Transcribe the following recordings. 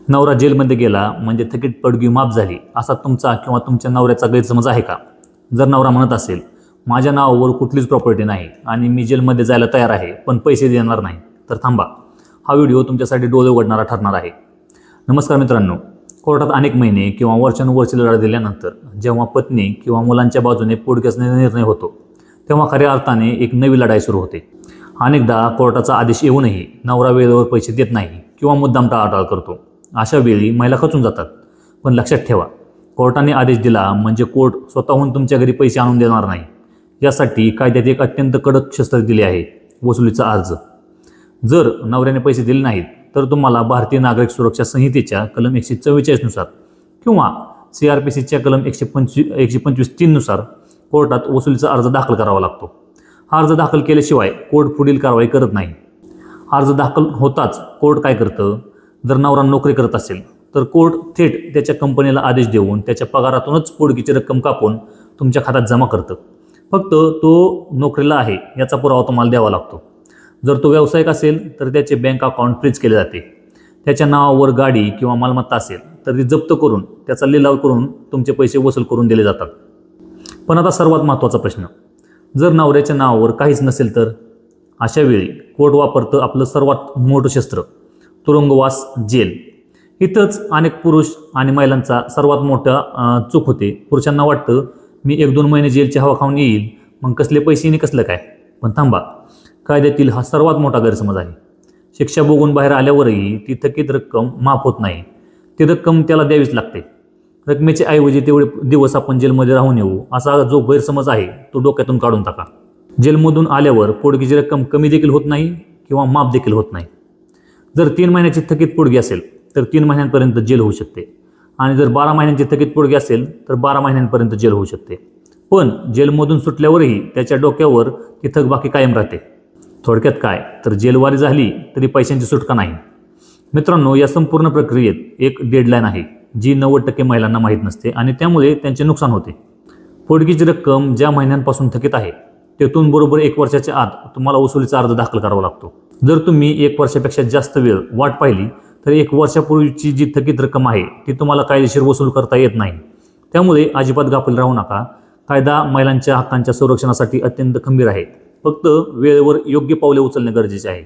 नवरा जेलमध्ये गेला म्हणजे थकीत पडगी माफ झाली असा तुमचा किंवा तुमच्या नवऱ्याचा गैरसमज आहे का? जर नवरा म्हणत असेल माझ्या नावावर कुठलीच प्रॉपर्टी नाही आणि मी जेलमध्ये जायला तयार आहे पण पैसे देणार नाही, तर थांबा, हा व्हिडिओ तुमच्यासाठी डोळे उघडणारा ठरणार आहे. नमस्कार मित्रांनो, कोर्टात अनेक महिने किंवा वर्षानुवर्षे लढा दिल्यानंतर जेव्हा पत्नी किंवा मुलांच्या बाजूने पोटग्याचा निर्णय होतो तेव्हा खऱ्या अर्थाने एक नवी लढाई सुरू होते. अनेकदा कोर्टाचा आदेश येऊनही नवरा वेळेवर पैसे देत नाही किंवा मुद्दाम टाळाटाळ करतो. अशा वेळी महिला खचून जातात. पण लक्षात ठेवा, कोर्टाने आदेश दिला म्हणजे कोर्ट स्वतःहून तुमच्या घरी पैसे आणून देणार नाही. यासाठी कायद्यात एक अत्यंत कडक शस्त्र दिले आहे, वसुलीचा अर्ज. जर नवऱ्याने पैसे दिले नाहीत तर तुम्हाला भारतीय नागरिक सुरक्षा संहितेच्या कलम 144 नुसार किंवा CRPCच्या कलम 125(3) नुसार कोर्टात वसुलीचा अर्ज दाखल करावा लागतो. हा अर्ज दाखल केल्याशिवाय कोर्ट पुढील कारवाई करत नाही. अर्ज दाखल होताच कोर्ट काय करतं, जर नवरा नोकरी करत असेल तर कोर्ट थेट त्याच्या कंपनीला आदेश देऊन त्याच्या पगारातूनच पोटगीची रक्कम कापून तुमच्या खात्यात जमा करतं. फक्त तो नोकरीला आहे याचा पुरावा तुम्हाला द्यावा लागतो. जर तो व्यावसायिक असेल तर त्याचे बँक अकाउंट फ्रीज केले जाते. त्याच्या नावावर गाडी किंवा मालमत्ता असेल तर ती जप्त करून त्याचा लिलाव करून तुमचे पैसे वसूल करून दिले जातात. पण आता सर्वात महत्त्वाचा प्रश्न, जर नवऱ्याच्या नावावर काहीच नसेल तर? अशा वेळी कोर्ट वापरतं आपलं सर्वात मोठं शस्त्र, तुरुंगवास, जेल. इथंच अनेक पुरुष आणि महिलांचा सर्वात मोठा चूक होते. पुरुषांना वाटतं मी 1-2 महिने जेलची हवा खाऊन येईल, मग कसले पैसे आणि कसलं काय. पण थांबा, कायद्यातील हा सर्वात मोठा गैरसमज आहे. शिक्षा भोगून बाहेर आल्यावरही ती थकीत रक्कम माफ होत नाही. ती रक्कम त्याला द्यावीच लागते. रकमेच्या ऐवजी तेवढे दिवस आपण जेलमध्ये राहून येऊ असा जो गैरसमज आहे तो डोक्यातून काढून टाका. जेलमधून आल्यावर पोटगीची रक्कम कमी देखील होत नाही किंवा माफ देखील होत नाही. जर 3 महिन्याची थकीत पोटगी असेल तर 3 महिन्यांपर्यंत जेल होऊ शकते आणि जर 12 महिन्यांची थकीत पोटगी असेल तर 12 महिन्यांपर्यंत जेल होऊ शकते. पण जेलमधून सुटल्यावरही त्याच्या डोक्यावर ती थकबाकी कायम राहते. थोडक्यात काय, तर जेलवारी झाली तरी पैशांची सुटका नाही. मित्रांनो, या संपूर्ण प्रक्रियेत एक डेडलाईन आहे जी 90% महिलांना माहीत नसते आणि त्यामुळे त्यांचे नुकसान होते. पोटगीची रक्कम ज्या महिन्यांपासून थकीत आहे तेथून बरोबर 1 वर्षाच्या आत तुम्हाला वसुलीचा अर्ज दाखल करावा लागतो. जर तुम्ही 1 वर्षापेक्षा जास्त वेळ वाट पाहिली तर 1 वर्षापूर्वीची जी थकीत रक्कम आहे ती तुम्हाला कायदेशीर वसूल करता येत नाही. त्यामुळे अजिबात गाफील राहू नका. कायदा महिलांच्या हक्कांच्या संरक्षणासाठी अत्यंत खंबीर आहे. फक्त वेळेवर योग्य पावले उचलणे गरजेचे आहे.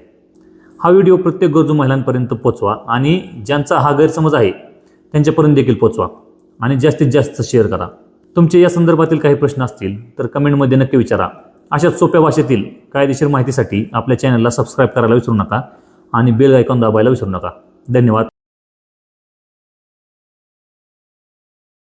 हा व्हिडिओ प्रत्येक गरजू महिलांपर्यंत पोचवा आणि ज्यांचा हा गैरसमज आहे त्यांच्यापर्यंत देखील पोचवा आणि जास्तीत जास्त शेअर करा. तुमचे या संदर्भातील काही प्रश्न असतील तर कमेंटमध्ये नक्की विचारा. अशाच सोप्या भाषेतील कायदेशीर माहितीसाठी आपल्या चॅनलला सबस्क्राईब करायला विसरू नका आणि बेल आयकॉन दाबायला विसरू नका. धन्यवाद.